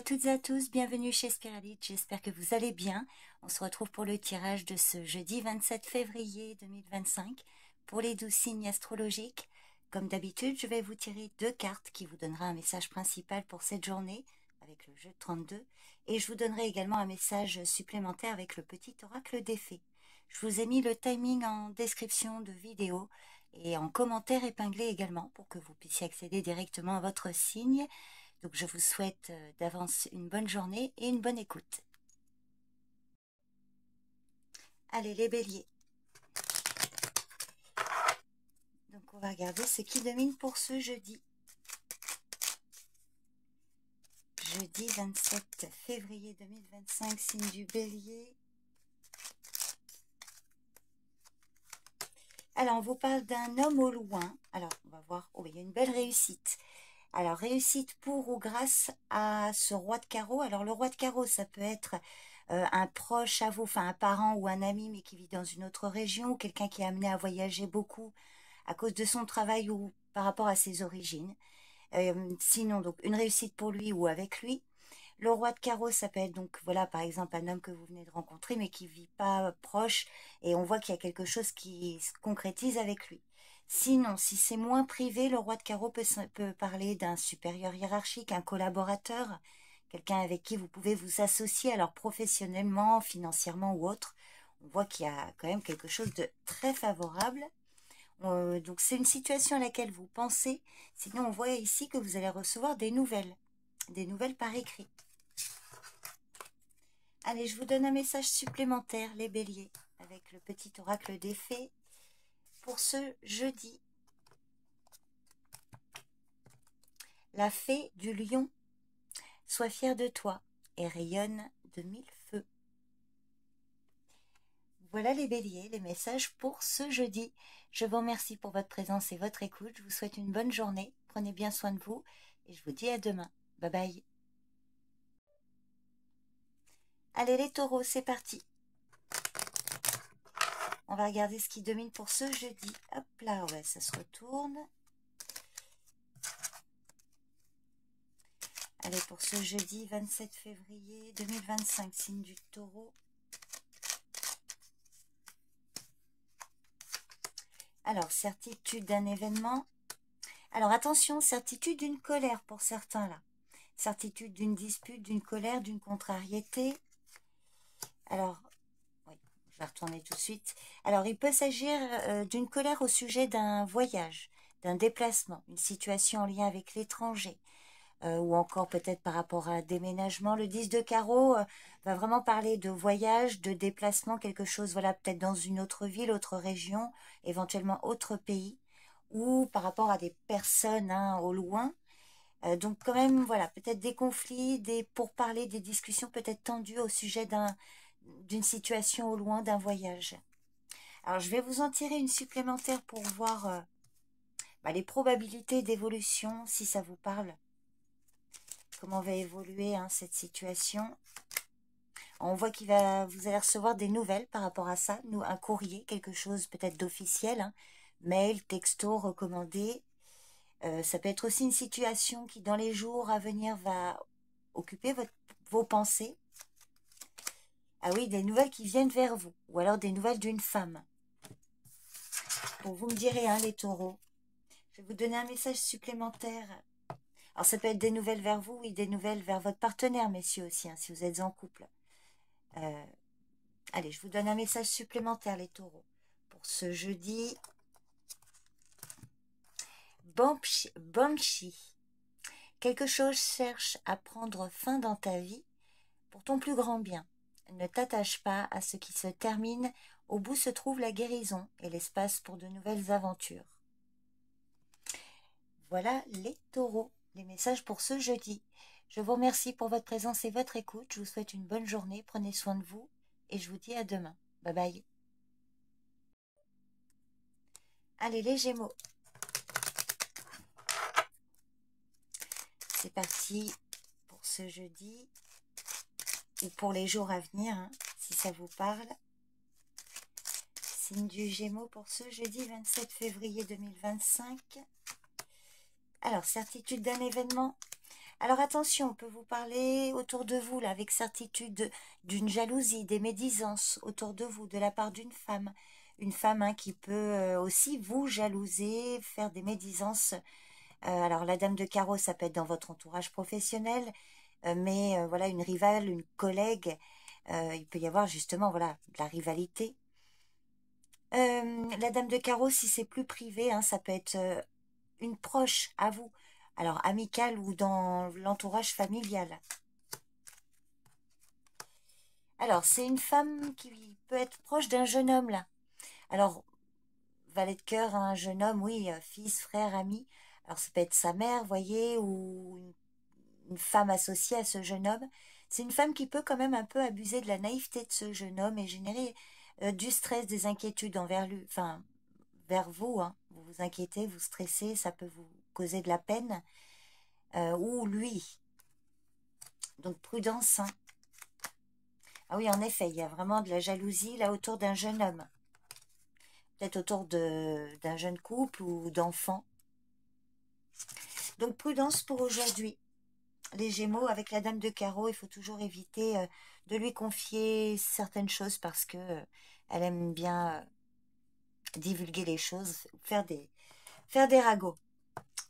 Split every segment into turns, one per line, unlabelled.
à toutes et à tous, bienvenue chez Spiralite, j'espère que vous allez bien. On se retrouve pour le tirage de ce jeudi 27 février 2025 pour les 12 signes astrologiques. Comme d'habitude, je vais vous tirer 2 cartes qui vous donnera un message principal pour cette journée avec le jeu de 32 et je vous donnerai également un message supplémentaire avec le petit oracle des fées. Je vous ai mis le timing en description de vidéo et en commentaire épinglé également pour que vous puissiez accéder directement à votre signe. Donc je vous souhaite d'avance une bonne journée et une bonne écoute. Allez les béliers. Donc on va regarder ce qui domine pour ce jeudi. Jeudi 27 février 2025, signe du bélier. Alors on vous parle d'un homme au loin. Alors on va voir, oh il y a une belle réussite. Alors, réussite pour ou grâce à ce roi de carreau. Alors, le roi de carreau, ça peut être un proche à vous, enfin un parent ou un ami, mais qui vit dans une autre région, ou quelqu'un qui est amené à voyager beaucoup à cause de son travail ou par rapport à ses origines. Sinon, donc, une réussite pour lui ou avec lui. Le roi de carreau, ça peut être donc, voilà, par exemple, un homme que vous venez de rencontrer, mais qui vit pas proche, et on voit qu'il y a quelque chose qui se concrétise avec lui. Sinon, si c'est moins privé, le roi de carreau peut parler d'un supérieur hiérarchique, un collaborateur, quelqu'un avec qui vous pouvez vous associer, alors professionnellement, financièrement ou autre. On voit qu'il y a quand même quelque chose de très favorable. Donc c'est une situation à laquelle vous pensez. Sinon, on voit ici que vous allez recevoir des nouvelles par écrit. Allez, je vous donne un message supplémentaire, les béliers, avec le petit oracle des fées pour ce jeudi. La fée du lion, sois fière de toi et rayonne de 1000 feux. Voilà les béliers, les messages pour ce jeudi. Je vous remercie pour votre présence et votre écoute. Je vous souhaite une bonne journée. Prenez bien soin de vous et je vous dis à demain. Bye bye. Allez les taureaux, c'est parti. On va regarder ce qui domine pour ce jeudi. Hop là, ouais, ça se retourne. Allez, pour ce jeudi 27 février 2025, signe du taureau. Alors, certitude d'un événement. Alors, attention, certitude d'une colère pour certains, là. Certitude d'une dispute, d'une colère, d'une contrariété. Alors, oui, je vais retourner tout de suite. Alors, il peut s'agir d'une colère au sujet d'un voyage, d'un déplacement, une situation en lien avec l'étranger. Ou encore peut-être par rapport à un déménagement. Le 10 de carreau va vraiment parler de voyage, de déplacement, quelque chose, voilà, peut-être dans une autre ville, autre région, éventuellement autre pays, ou par rapport à des personnes au loin. Donc quand même, voilà, peut-être des conflits, des pourparlers, des discussions peut-être tendues au sujet d'une situation au loin, d'un voyage. Alors je vais vous en tirer une supplémentaire pour voir les probabilités d'évolution, si ça vous parle. Comment va évoluer cette situation. On voit vous allez recevoir des nouvelles par rapport à ça, un courrier, quelque chose peut-être d'officiel, mail, texto, recommandé. Ça peut être aussi une situation qui dans les jours à venir va occuper vos pensées. Ah oui, des nouvelles qui viennent vers vous, ou alors des nouvelles d'une femme. Bon, vous me direz, les taureaux. Je vais vous donner un message supplémentaire. Alors ça peut être des nouvelles vers vous, oui, des nouvelles vers votre partenaire, messieurs aussi, si vous êtes en couple. Allez, je vous donne un message supplémentaire, les taureaux. Pour ce jeudi, Banshee. Quelque chose cherche à prendre fin dans ta vie pour ton plus grand bien. Ne t'attache pas à ce qui se termine. Au bout se trouve la guérison et l'espace pour de nouvelles aventures. Voilà les taureaux, les messages pour ce jeudi. Je vous remercie pour votre présence et votre écoute. Je vous souhaite une bonne journée. Prenez soin de vous et je vous dis à demain. Bye bye. Allez les Gémeaux. C'est parti pour ce jeudi ou pour les jours à venir, si ça vous parle. Signe du Gémeaux pour ce jeudi 27 février 2025. Alors, certitude d'un événement. Alors attention, on peut vous parler autour de vous, là, avec certitude, d'une jalousie, des médisances autour de vous, de la part d'une femme. Une femme hein, qui peut aussi vous jalouser, faire des médisances. Alors la dame de carreau, ça peut être dans votre entourage professionnel, mais voilà, une rivale, une collègue, il peut y avoir justement voilà, de la rivalité. La dame de carreau, si c'est plus privé, hein, ça peut être une proche à vous, alors amicale ou dans l'entourage familial. Alors, c'est une femme qui peut être proche d'un jeune homme, là. Alors, valet de cœur, un jeune homme, oui, fils, frère, ami. Alors, ça peut être sa mère, voyez, ou une femme associée à ce jeune homme. C'est une femme qui peut quand même un peu abuser de la naïveté de ce jeune homme et générer du stress, des inquiétudes envers lui, enfin, vers vous, hein. Vous vous inquiétez, vous stressez, ça peut vous causer de la peine, ou lui. Donc, prudence, hein. Ah oui, en effet, il y a vraiment de la jalousie là autour d'un jeune homme. Peut-être autour d'un jeune couple ou d'enfants. Donc prudence pour aujourd'hui. Les Gémeaux, avec la dame de carreau, il faut toujours éviter de lui confier certaines choses parce que elle aime bien divulguer les choses, faire des ragots.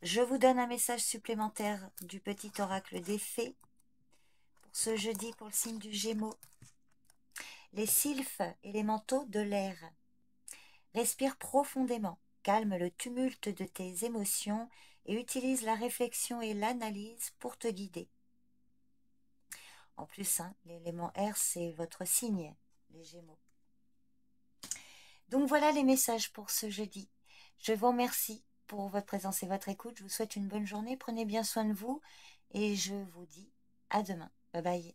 Je vous donne un message supplémentaire du petit oracle des fées pour ce jeudi pour le signe du Gémeaux. Les sylphes, élémentaux de l'air. Respire profondément, calme le tumulte de tes émotions et utilise la réflexion et l'analyse pour te guider. En plus, hein, l'élément air, c'est votre signe, les Gémeaux. Donc voilà les messages pour ce jeudi. Je vous remercie pour votre présence et votre écoute. Je vous souhaite une bonne journée. Prenez bien soin de vous et je vous dis à demain. Bye bye.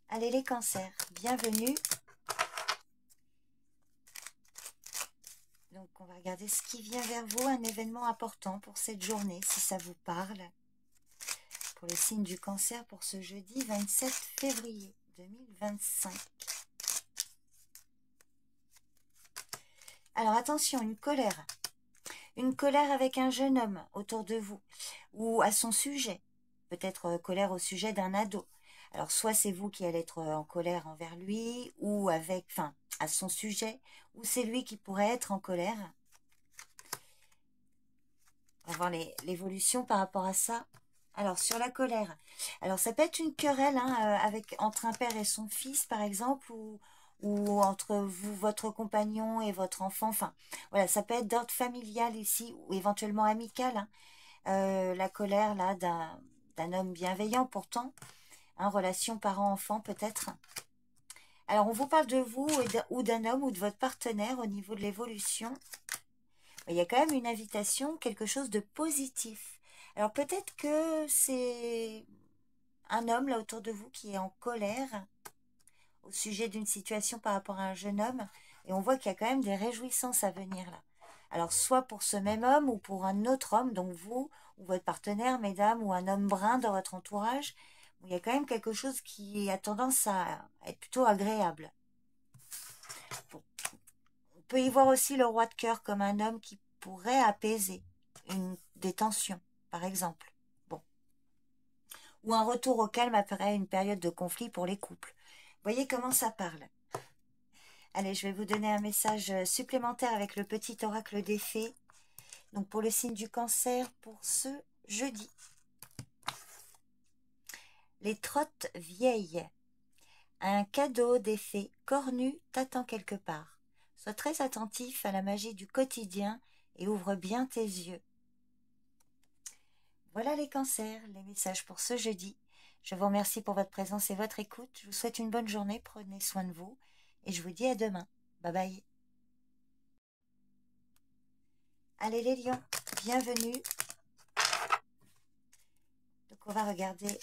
Allez les cancers, bienvenue. Donc on va regarder ce qui vient vers vous, un événement important pour cette journée, si ça vous parle. Pour le signe du cancer pour ce jeudi 27 février 2025. Alors attention, une colère. Une colère avec un jeune homme autour de vous ou à son sujet. Peut-être colère au sujet d'un ado. Alors soit c'est vous qui allez être en colère envers lui ou avec, enfin, à son sujet, ou c'est lui qui pourrait être en colère. On va voir l'évolution par rapport à ça. Alors, sur la colère. Alors, ça peut être une querelle hein, entre un père et son fils, par exemple, ou entre vous, votre compagnon et votre enfant. Enfin, voilà, ça peut être d'ordre familial ici, ou éventuellement amical. Hein. La colère, là, d'un homme bienveillant, pourtant. Hein, relation parent-enfant, peut-être. Alors, on vous parle de vous ou d'un homme ou de votre partenaire au niveau de l'évolution. Il y a quand même une invitation, quelque chose de positif. Alors peut-être que c'est un homme là autour de vous qui est en colère au sujet d'une situation par rapport à un jeune homme. Et on voit qu'il y a quand même des réjouissances à venir là. Alors soit pour ce même homme ou pour un autre homme, donc vous ou votre partenaire, mesdames, ou un homme brun dans votre entourage, il y a quand même quelque chose qui a tendance à être plutôt agréable. Bon. On peut y voir aussi le roi de cœur comme un homme qui pourrait apaiser des tensions, par exemple. Bon. Ou un retour au calme après une période de conflit pour les couples. Voyez comment ça parle. Allez, je vais vous donner un message supplémentaire avec le petit oracle des fées. Donc pour le signe du cancer, pour ce jeudi. Les trottes vieilles. Un cadeau des fées cornu t'attend quelque part. Sois très attentif à la magie du quotidien et ouvre bien tes yeux. Voilà les cancers, les messages pour ce jeudi. Je vous remercie pour votre présence et votre écoute. Je vous souhaite une bonne journée, prenez soin de vous et je vous dis à demain. Bye bye. Allez les lions, bienvenue. Donc on va regarder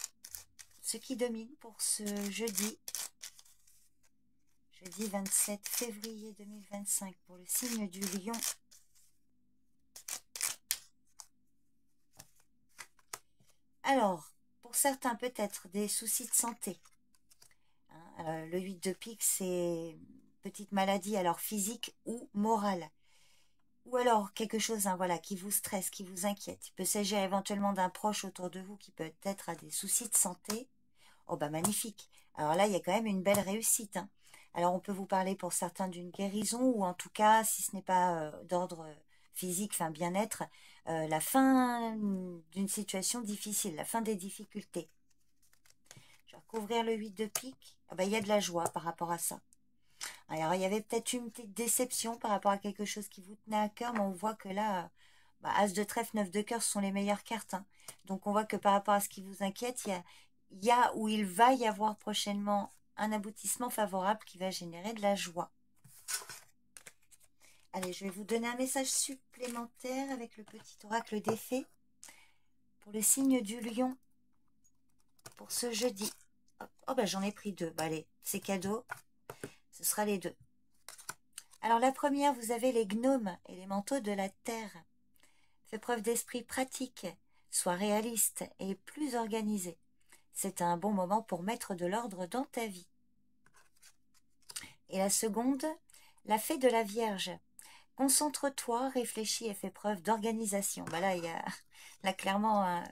ce qui domine pour ce jeudi. Jeudi 27 février 2025 pour le signe du lion. Alors, pour certains peut-être des soucis de santé. Hein, le 8 de pique, c'est petite maladie alors physique ou morale. ou alors quelque chose hein, voilà, qui vous stresse, qui vous inquiète. Il peut s'agir éventuellement d'un proche autour de vous qui peut-être a des soucis de santé. Oh bah magnifique. Alors là, il y a quand même une belle réussite, hein. Alors on peut vous parler pour certains d'une guérison ou en tout cas, si ce n'est pas d'ordre physique, enfin bien-être, la fin d'une situation difficile, la fin des difficultés. Je vais recouvrir le 8 de pique. Ah bah, il y a de la joie par rapport à ça. Alors il y avait peut-être une petite déception par rapport à quelque chose qui vous tenait à cœur, mais on voit que là, bah, As de trèfle, 9 de cœur, ce sont les meilleures cartes, hein. Donc on voit que par rapport à ce qui vous inquiète, il y a ou il va y avoir prochainement un aboutissement favorable qui va générer de la joie. Allez, je vais vous donner un message supplémentaire avec le petit oracle des fées pour le signe du lion pour ce jeudi. Oh bah j'en ai pris deux. Bah, allez, c'est cadeau. Ce sera les deux. Alors la première, vous avez les gnomes, élémentaux de la terre. Fais preuve d'esprit pratique, sois réaliste et plus organisé. C'est un bon moment pour mettre de l'ordre dans ta vie. Et la seconde, la fée de la Vierge. Concentre-toi, réfléchis et fais preuve d'organisation. Bah là, là clairement,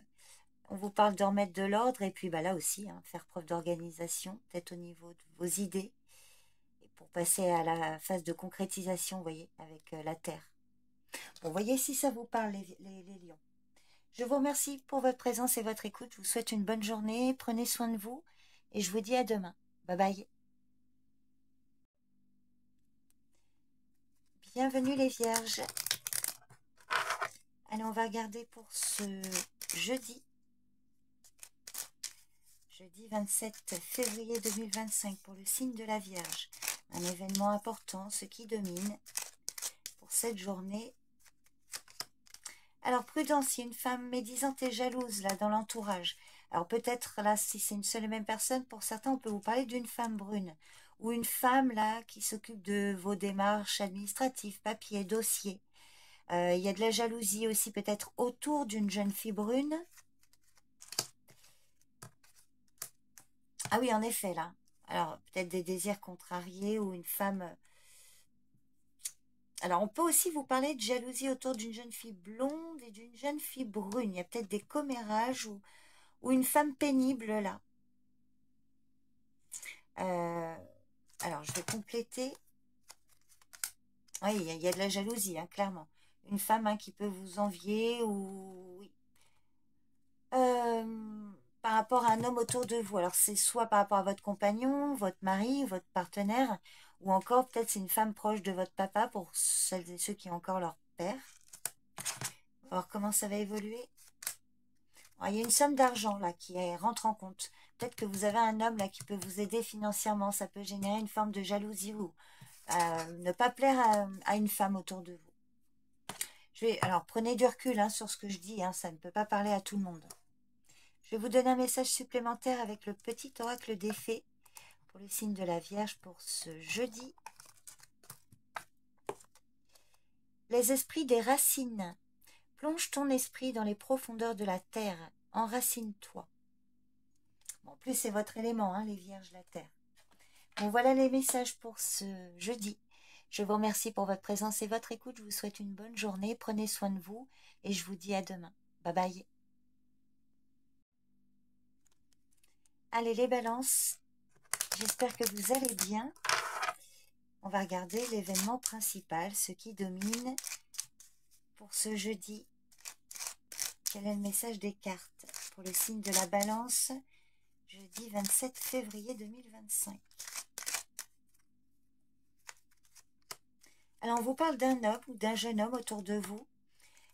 on vous parle de remettre de l'ordre et puis bah là aussi, hein, faire preuve d'organisation, peut-être au niveau de vos idées. Et pour passer à la phase de concrétisation, vous voyez, avec la Terre. Bon, voyez si ça vous parle, les lions. Je vous remercie pour votre présence et votre écoute. Je vous souhaite une bonne journée. Prenez soin de vous et je vous dis à demain. Bye bye. Bienvenue les vierges. Allez, on va regarder pour ce jeudi. Jeudi 27 février 2025 pour le signe de la Vierge. Un événement important, ce qui domine pour cette journée. Alors prudence, il y a une femme médisante et jalouse là dans l'entourage. Alors peut-être là, si c'est une seule et même personne, pour certains, on peut vous parler d'une femme brune. Ou une femme là qui s'occupe de vos démarches administratives, papiers, dossiers. Il y a de la jalousie aussi peut-être autour d'une jeune fille brune. Ah oui, en effet, là. Alors, peut-être des désirs contrariés ou une femme... Alors, on peut aussi vous parler de jalousie autour d'une jeune fille blonde et d'une jeune fille brune. Il y a peut-être des commérages ou une femme pénible, là. Alors, je vais compléter. Oui, il y a de la jalousie, hein, clairement. Une femme hein, qui peut vous envier ou... Oui. Par rapport à un homme autour de vous. Alors, c'est soit par rapport à votre compagnon, votre mari, votre partenaire, ou encore peut-être c'est une femme proche de votre papa pour celles et ceux qui ont encore leur père. On va voir comment ça va évoluer. Alors, il y a une somme d'argent là qui rentre en compte. Peut-être que vous avez un homme là qui peut vous aider financièrement. Ça peut générer une forme de jalousie ou ne pas plaire à une femme autour de vous. Alors, prenez du recul hein, sur ce que je dis. Hein, ça ne peut pas parler à tout le monde. Je vais vous donner un message supplémentaire avec le petit oracle des fées pour le signe de la Vierge pour ce jeudi. Les esprits des racines. Plonge ton esprit dans les profondeurs de la terre. Enracine-toi. Bon, en plus, c'est votre élément, hein, les Vierges, la terre. Bon, voilà les messages pour ce jeudi. Je vous remercie pour votre présence et votre écoute. Je vous souhaite une bonne journée. Prenez soin de vous et je vous dis à demain. Bye bye. Allez, les balances. J'espère que vous allez bien. On va regarder l'événement principal, ce qui domine pour ce jeudi. Quel est le message des cartes pour le signe de la balance, jeudi 27 février 2025. Alors, on vous parle d'un homme ou d'un jeune homme autour de vous.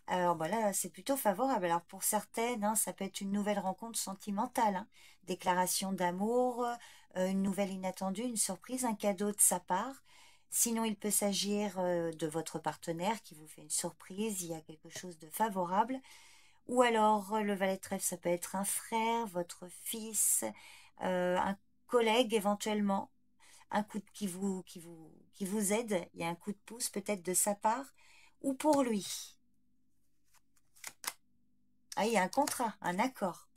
Alors, là, c'est plutôt favorable. Alors, pour certaines, hein, ça peut être une nouvelle rencontre sentimentale. Hein. Déclaration d'amour, une nouvelle inattendue, une surprise, un cadeau de sa part. Sinon, il peut s'agir de votre partenaire qui vous fait une surprise. Il y a quelque chose de favorable. Ou alors, le valet de trèfle, ça peut être un frère, votre fils, un collègue éventuellement. Un coup qui vous aide. Il y a un coup de pouce peut-être de sa part. Ou pour lui. Ah, il y a un contrat, un accord.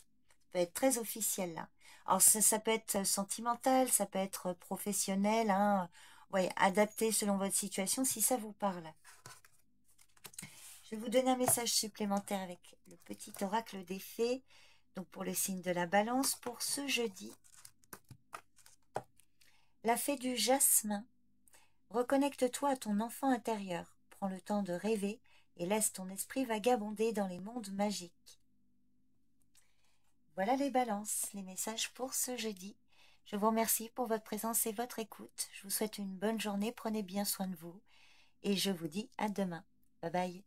Ça peut être très officiel là. Alors ça peut être sentimental, ça peut être professionnel, hein. Ouais, adapté selon votre situation si ça vous parle. Je vais vous donner un message supplémentaire avec le petit oracle des fées. Donc pour le signe de la balance, pour ce jeudi. La fée du jasmin. Reconnecte-toi à ton enfant intérieur. Prends le temps de rêver et laisse ton esprit vagabonder dans les mondes magiques. Voilà les balances, les messages pour ce jeudi. Je vous remercie pour votre présence et votre écoute. Je vous souhaite une bonne journée, prenez bien soin de vous. Et je vous dis à demain. Bye bye.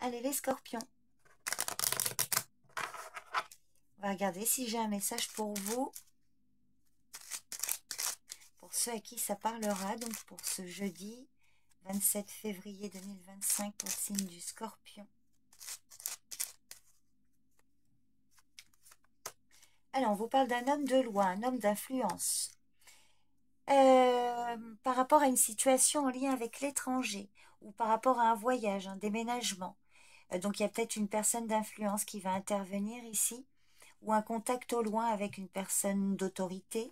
Allez les scorpions. On va regarder si j'ai un message pour vous. Pour ceux à qui ça parlera, donc pour ce jeudi 27 février 2025 au signe du Scorpion. Alors, on vous parle d'un homme de loi, un homme d'influence. Par rapport à une situation en lien avec l'étranger ou par rapport à un voyage, un déménagement. Donc, il y a peut-être une personne d'influence qui va intervenir ici ou un contact au loin avec une personne d'autorité.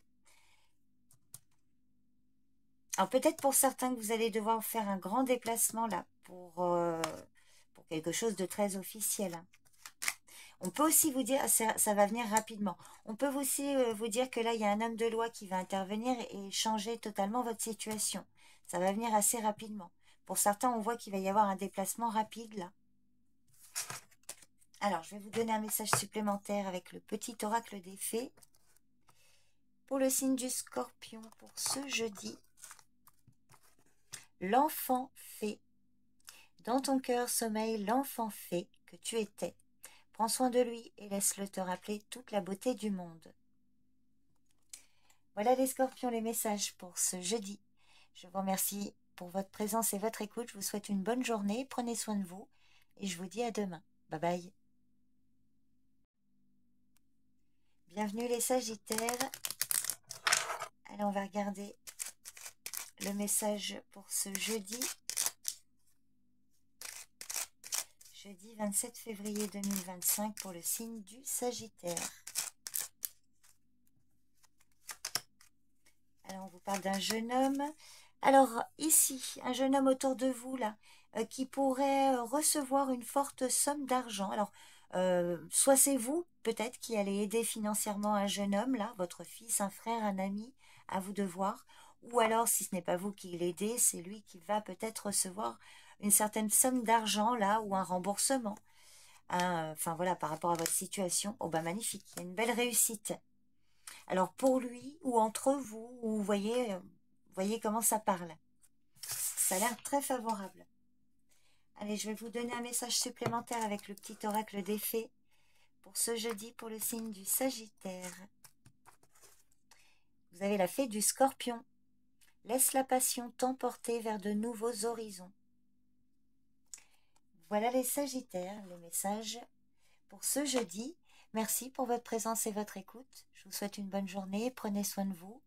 Alors, peut-être pour certains que vous allez devoir faire un grand déplacement là pour quelque chose de très officiel. On peut aussi vous dire, ça va venir rapidement. On peut aussi vous dire que là, il y a un homme de loi qui va intervenir et changer totalement votre situation. Ça va venir assez rapidement. Pour certains, on voit qu'il va y avoir un déplacement rapide là. Alors, je vais vous donner un message supplémentaire avec le petit oracle des fées. Pour le signe du Scorpion, pour ce jeudi, l'enfant fée. Dans ton cœur sommeille l'enfant fée que tu étais. Prends soin de lui et laisse-le te rappeler toute la beauté du monde. Voilà les scorpions, les messages pour ce jeudi. Je vous remercie pour votre présence et votre écoute. Je vous souhaite une bonne journée. Prenez soin de vous et je vous dis à demain. Bye bye. Bienvenue les sagittaires. Allez, on va regarder le message pour ce jeudi. Jeudi 27 février 2025 pour le signe du Sagittaire. Alors, on vous parle d'un jeune homme. Alors, ici, un jeune homme autour de vous, là, qui pourrait recevoir une forte somme d'argent. Alors, soit c'est vous, peut-être, qui allez aider financièrement un jeune homme, là, votre fils, un frère, un ami, à vous de voir. Ou alors, si ce n'est pas vous qui l'aidez, c'est lui qui va peut-être recevoir une certaine somme d'argent, là, ou un remboursement. Enfin, voilà, par rapport à votre situation. Oh, bah, magnifique, il y a une belle réussite. Alors pour lui ou entre vous, vous voyez comment ça parle. Ça a l'air très favorable. Allez, je vais vous donner un message supplémentaire avec le petit oracle des fées pour ce jeudi pour le signe du Sagittaire. Vous avez la fée du Scorpion. Laisse la passion t'emporter vers de nouveaux horizons. Voilà les Sagittaires, les messages pour ce jeudi. Merci pour votre présence et votre écoute. Je vous souhaite une bonne journée. Prenez soin de vous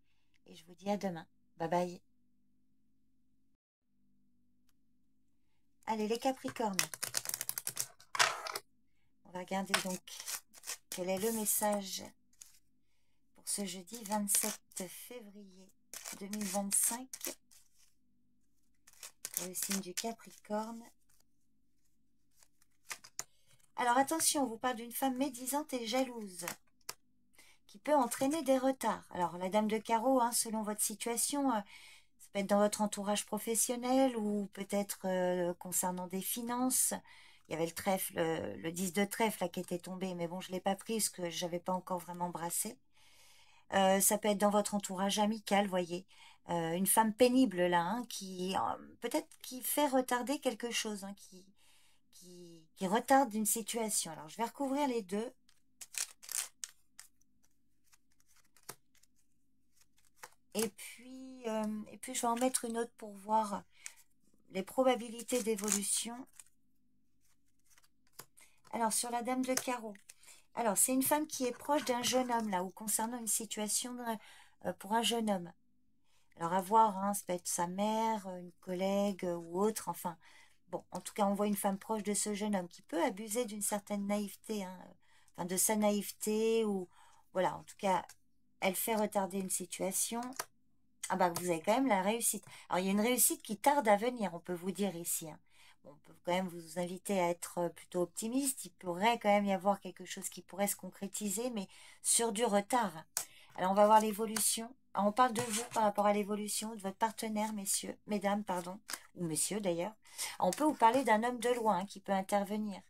et je vous dis à demain. Bye bye. Allez les Capricornes. On va regarder donc quel est le message pour ce jeudi 27 février 2025 pour le signe du Capricorne. Alors attention, on vous parle d'une femme médisante et jalouse qui peut entraîner des retards. Alors la dame de carreau, hein, selon votre situation, ça peut être dans votre entourage professionnel ou peut-être concernant des finances. Il y avait le trèfle, le 10 de trèfle là, qui était tombé, mais bon, je ne l'ai pas pris parce que je n'avais pas encore vraiment brassé. Ça peut être dans votre entourage amical, voyez. Une femme pénible là, hein, qui peut-être qui fait retarder quelque chose, hein, qui retarde une situation. Alors, je vais recouvrir les deux. Et puis, je vais en mettre une autre pour voir les probabilités d'évolution. Alors, sur la dame de carreau. Alors, c'est une femme qui est proche d'un jeune homme, là, ou concernant une situation pour un jeune homme. Alors, à voir, hein, ça peut être sa mère, une collègue ou autre, enfin. Bon, en tout cas, on voit une femme proche de ce jeune homme qui peut abuser d'une certaine naïveté, hein, enfin, de sa naïveté, ou voilà, en tout cas, elle fait retarder une situation. Ah bah, vous avez quand même la réussite. Alors, il y a une réussite qui tarde à venir, on peut vous dire ici, hein. Bon, on peut quand même vous inviter à être plutôt optimiste. Il pourrait quand même y avoir quelque chose qui pourrait se concrétiser, mais sur du retard. Alors, on va voir l'évolution. Alors, on parle de vous par rapport à l'évolution de votre partenaire, messieurs, mesdames, pardon, ou messieurs d'ailleurs. On peut vous parler d'un homme de loin qui peut intervenir.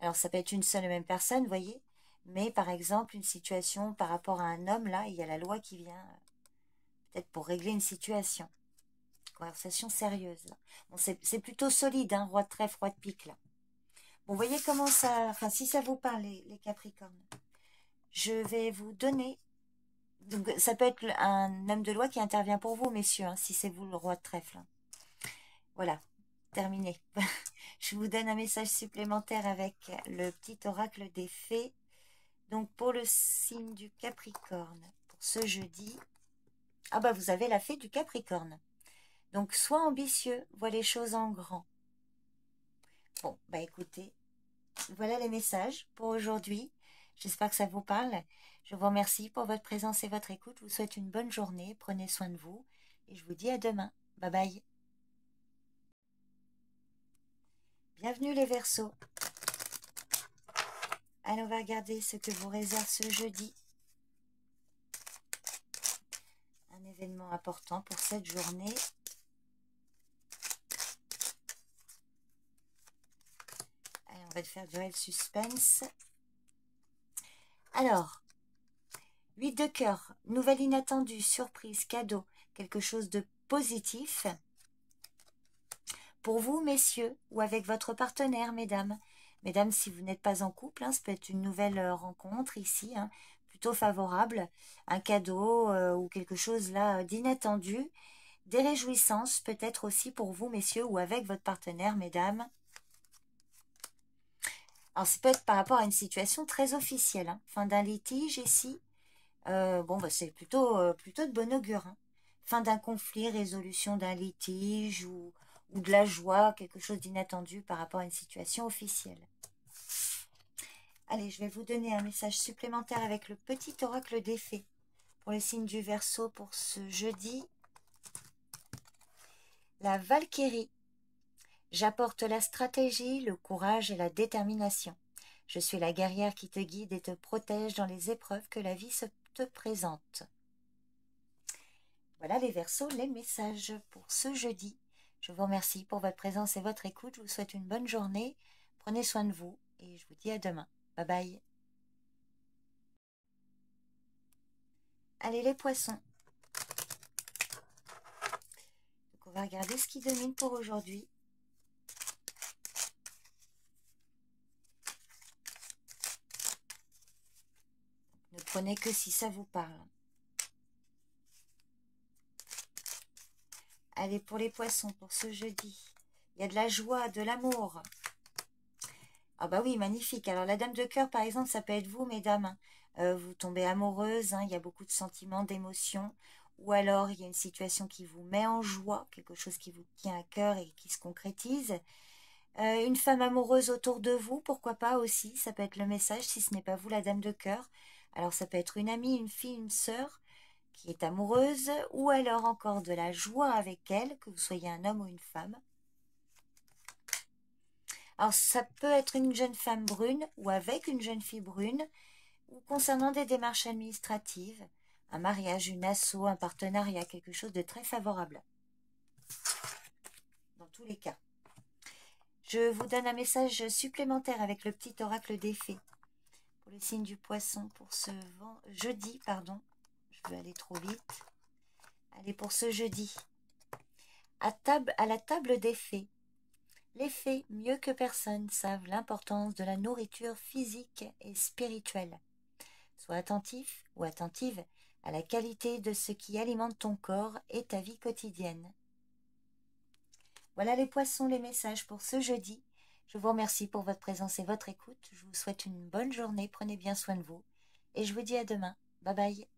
Alors, ça peut être une seule et même personne, vous voyez, mais par exemple, une situation par rapport à un homme, là, il y a la loi qui vient, peut-être pour régler une situation. Conversation sérieuse, là. Bon, c'est plutôt solide, hein, roi de trèfle, roi de pique, là. Bon, vous voyez comment ça... Enfin, si ça vous parle, les Capricornes, je vais vous donner... Donc, ça peut être un homme de loi qui intervient pour vous, messieurs, hein, si c'est vous le roi de trèfle, hein. Voilà, terminé. Je vous donne un message supplémentaire avec le petit oracle des fées. Donc, pour le signe du Capricorne, pour ce jeudi... Ah bah, vous avez la fée du Capricorne. Donc, sois ambitieux, vois les choses en grand. Bon, bah écoutez, voilà les messages pour aujourd'hui. J'espère que ça vous parle. Je vous remercie pour votre présence et votre écoute. Je vous souhaite une bonne journée. Prenez soin de vous. Et je vous dis à demain. Bye bye. Bienvenue les Verseaux. Allez, on va regarder ce que vous réserve ce jeudi. Un événement important pour cette journée. Allez, on va faire durer le suspense. Alors, 8 de cœur, nouvelle inattendue, surprise, cadeau, quelque chose de positif. Pour vous, messieurs, ou avec votre partenaire, mesdames. Mesdames, si vous n'êtes pas en couple, hein, ça peut être une nouvelle rencontre ici, hein, plutôt favorable, un cadeau ou quelque chose là d'inattendu. Des réjouissances peut-être aussi pour vous, messieurs, ou avec votre partenaire, mesdames. Alors, ça peut être par rapport à une situation très officielle, hein. Fin d'un litige ici. Bon, bah, c'est plutôt de bon augure, hein. Fin d'un conflit, résolution d'un litige ou de la joie, quelque chose d'inattendu par rapport à une situation officielle. Allez, je vais vous donner un message supplémentaire avec le petit oracle des fées pour les signes du Verseau pour ce jeudi. La Valkyrie. J'apporte la stratégie, le courage et la détermination. Je suis la guerrière qui te guide et te protège dans les épreuves que la vie te présente. Voilà les Verseaux, les messages pour ce jeudi. Je vous remercie pour votre présence et votre écoute. Je vous souhaite une bonne journée. Prenez soin de vous et je vous dis à demain. Bye bye. Allez les poissons. Donc on va regarder ce qui domine pour aujourd'hui. Ne prenez que si ça vous parle. Allez, pour les poissons, pour ce jeudi, il y a de la joie, de l'amour. Ah bah oui, magnifique. Alors la dame de cœur, par exemple, ça peut être vous, mesdames. Vous tombez amoureuse, hein, il y a beaucoup de sentiments, d'émotions. Ou alors, il y a une situation qui vous met en joie, quelque chose qui vous tient à cœur et qui se concrétise. Une femme amoureuse autour de vous, pourquoi pas aussi. Ça peut être le message, si ce n'est pas vous, la dame de cœur. Alors ça peut être une amie, une fille, une sœur qui est amoureuse, ou alors encore de la joie avec elle, que vous soyez un homme ou une femme. Alors ça peut être une jeune femme brune, ou avec une jeune fille brune, ou concernant des démarches administratives, un mariage, une asso, un partenariat, quelque chose de très favorable. Dans tous les cas. Je vous donne un message supplémentaire avec le petit oracle des fées. Pour le signe du poisson, pour ce jeudi, pardon. Je veux aller trop vite. Allez, pour ce jeudi. À la table des fées. Les fées, mieux que personne, savent l'importance de la nourriture physique et spirituelle. Sois attentif ou attentive à la qualité de ce qui alimente ton corps et ta vie quotidienne. Voilà les poissons, les messages pour ce jeudi. Je vous remercie pour votre présence et votre écoute. Je vous souhaite une bonne journée. Prenez bien soin de vous. Et je vous dis à demain. Bye bye.